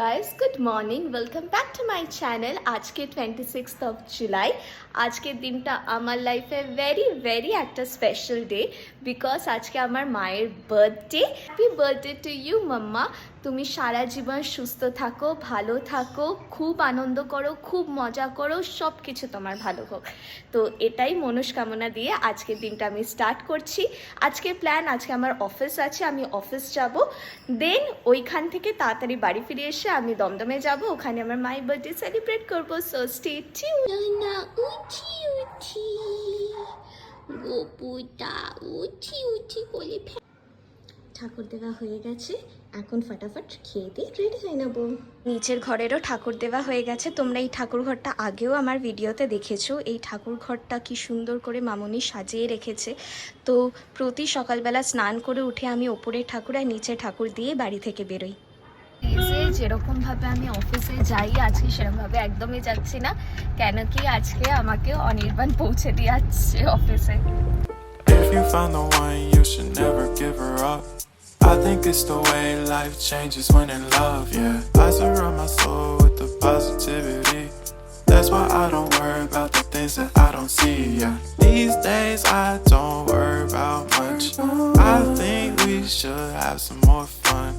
Guys good morning, welcome back to my channel. আজকে 26th of July. আজকের দিনটা আমার লাইফে ভেরি একটা স্পেশাল ডে, বিকজ আজকে আমার মায়ের birthday. Happy birthday to you mamma. তুমি সারা জীবন সুস্থ থাকো, ভালো থাকো, খুব আনন্দ করো, খুব মজা করো, সব কিছু তোমার ভালো হোক। তো এটাই মনস্কামনা দিয়ে আজকের দিনটা আমি স্টার্ট করছি। আজকের প্ল্যান, আজকে আমার অফিস আছে, আমি অফিস যাব, দেন ওইখান থেকে তাড়াতাড়ি বাড়ি ফিরে এসে আমি দমদমে যাব, ওখানে আমার মায়ের বার্থডে সেলিব্রেট করবো। So stay tune. না উঠি উঠি গোপুটা উঠি উঠি বলে ঠাকুর দেওয়া হয়ে গেছে, এখন ফটাফট খেয়ে দিয়ে রেডি হয়ে নেব। নিচের ঘরেরও ঠাকুর দেওয়া হয়ে গেছে। তোমরা এই ঠাকুর ঘরটা আগেও আমার ভিডিওতে দেখেছো। এই ঠাকুর ঘরটা কি সুন্দর করে মামুনি সাজিয়ে রেখেছে। তো প্রতি সকালবেলা স্নান করে উঠে আমি ওপরের ঠাকুর আর নিচের ঠাকুর দিয়ে বাড়ি থেকে বেরোই। যেরকমভাবে আমি অফিসে যাই আজকে সেরকমভাবে একদমই যাচ্ছি না, কেন কি আজকে আমাকে অনির্বাণ পৌঁছে দিয়ে আসছে অফিসে। If you found the one, you should never give her up. I think it's the way life changes when in love, yeah. I surround my soul with the positivity. That's why I don't worry about the things that I don't see, yeah. These days I don't worry about much. I think we should have some more fun.